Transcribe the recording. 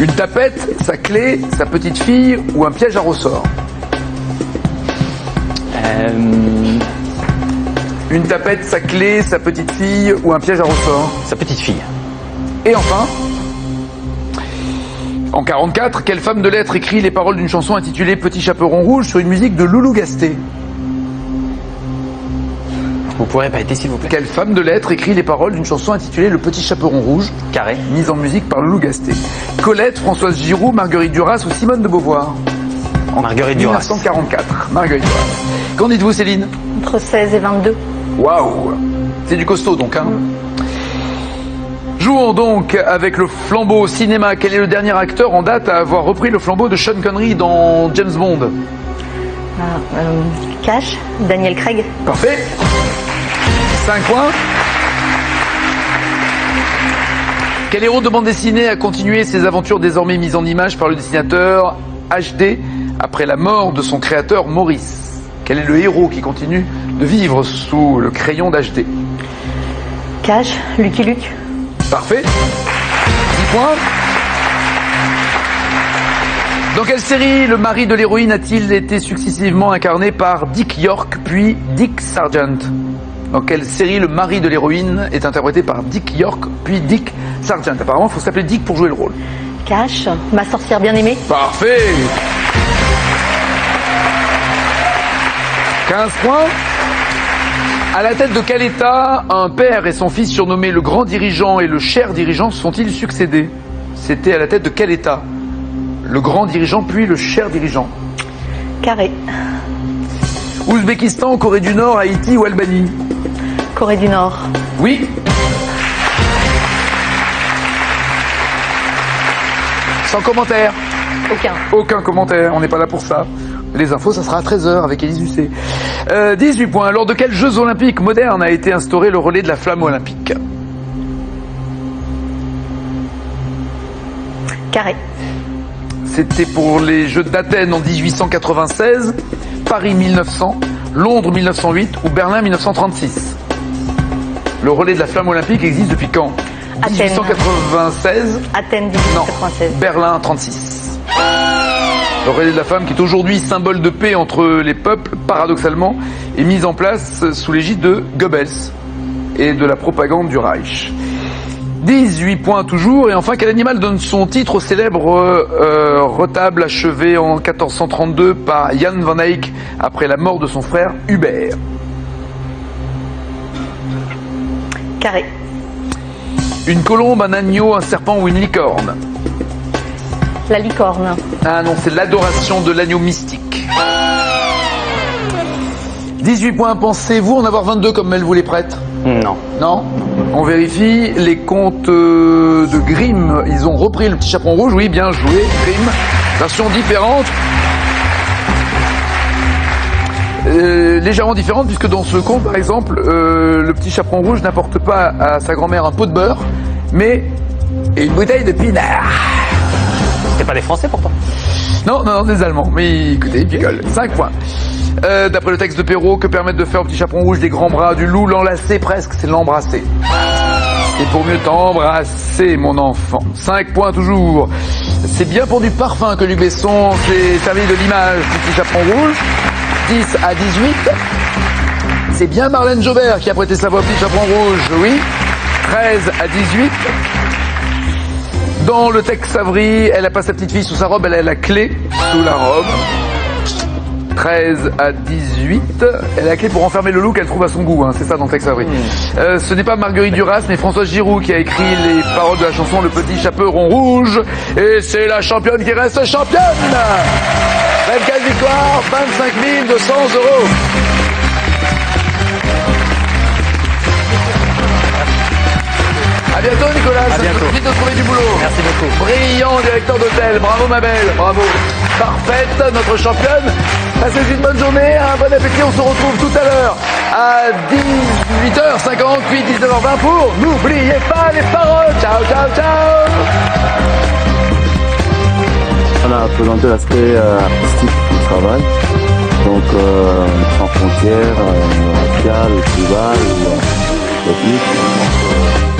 Une tapette, sa clé, sa petite fille ou un piège à ressort? Une tapette, sa clé, sa petite fille ou un piège à ressort? Sa petite fille. Et enfin, en 44, quelle femme de lettres écrit les paroles d'une chanson intitulée Petit Chaperon Rouge sur une musique de Loulou Gasté? Vous pourrez répéter s'il vous plaît? Quelle femme de lettres écrit les paroles d'une chanson intitulée Le Petit Chaperon Rouge, Carré. mise en musique par Loulou Gasté? Colette, Françoise Giroud, Marguerite Duras ou Simone de Beauvoir? Marguerite Duras. 1944, Marguerite Duras. Qu'en dites-vous, Céline? Entre 16 et 22. Waouh! C'est du costaud donc, hein? Jouons donc avec le flambeau cinéma. Quel est le dernier acteur en date à avoir repris le flambeau de Sean Connery dans James Bond? Cash, Daniel Craig. Parfait. 5 points. Quel héros de bande dessinée a continué ses aventures désormais mises en image par le dessinateur HD après la mort de son créateur Maurice? Quel est le héros qui continue de vivre sous le crayon d'HD? Cash, Lucky Luke. Parfait. 10 points. Dans quelle série le mari de l'héroïne a-t-il été successivement incarné par Dick York puis Dick Sargent? Dans quelle série le mari de l'héroïne est interprété par Dick York puis Dick Sargent? Apparemment, il faut s'appeler Dick pour jouer le rôle. Cash, Ma sorcière bien aimée. Parfait. 15 points. À la tête de quel État un père et son fils surnommés le grand dirigeant et le cher dirigeant se sont-ils succédés? C'était à la tête de quel État? Le grand dirigeant puis le cher dirigeant. Carré. Ouzbékistan, Corée du Nord, Haïti ou Albanie? Corée du Nord. Oui. Sans commentaire. Aucun commentaire, on n'est pas là pour ça. Les infos, ça sera à 13h avec Élise Lucet. 18 points. Lors de quels Jeux Olympiques modernes a été instauré le relais de la flamme olympique? Carré. C'était pour les Jeux d'Athènes en 1896, Paris 1900, Londres 1908 ou Berlin 1936. Le relais de la flamme olympique existe depuis quand? Athènes. 1896. Athènes Non, 1896. Berlin 36. Le relais de la femme, qui est aujourd'hui symbole de paix entre les peuples, paradoxalement, est mis en place sous l'égide de Goebbels et de la propagande du Reich. 18 points toujours. Et enfin, quel animal donne son titre au célèbre retable achevé en 1432 par Jan van Eyck après la mort de son frère Hubert? Carré. Une colombe, un agneau, un serpent ou une licorne? La licorne. Ah non, c'est l'adoration de l'agneau mystique. 18 points. Pensez-vous en avoir 22 comme elle vous les prête? Non. Non? On vérifie. Les contes de Grimm, ils ont repris le Petit Chaperon Rouge. Oui, bien joué, Grimm. Version différente. Légèrement différente, puisque dans ce conte, par exemple, le Petit Chaperon Rouge n'apporte pas à sa grand-mère un pot de beurre, mais une bouteille de pinard. C'est pas des Français pourtant. Non, non, non, des Allemands. Mais écoutez, ils rigolent. 5 points. D'après le texte de Perrault, que permettent de faire au Petit Chaperon Rouge des grands bras du loup? L'enlacer presque, c'est l'embrasser. C'est pour mieux t'embrasser, mon enfant. 5 points toujours. C'est bien pour du parfum que Luc Besson s'est servi de l'image du Petit Chaperon Rouge. 10 à 18. C'est bien Marlène Jobert qui a prêté sa voix au Petit Chaperon Rouge, oui. 13 à 18. Dans le Tex Avery, elle n'a pas sa petite fille sous sa robe, elle a la clé sous la robe. 13 à 18. Elle a la clé pour enfermer le loup qu'elle trouve à son goût, hein, c'est ça dans Tex Avery. Ce n'est pas Marguerite Duras, mais Françoise Giroud qui a écrit les paroles de la chanson Le Petit Chaperon Rouge. Et c'est la championne qui reste championne. 24 victoires, 25 200 euros. À bientôt Nicolas, ça bientôt. te permet de trouver du boulot. Merci beaucoup. Brillant directeur d'hôtel, bravo ma belle, bravo. Parfaite, notre championne. Passez une bonne journée, un bon appétit, on se retrouve tout à l'heure à 18h58, 19h20 pour N'oubliez pas les paroles. Ciao, ciao, ciao. On a présenté l'aspect artistique du travail, donc sans frontières, raciales, tribales, ethniques.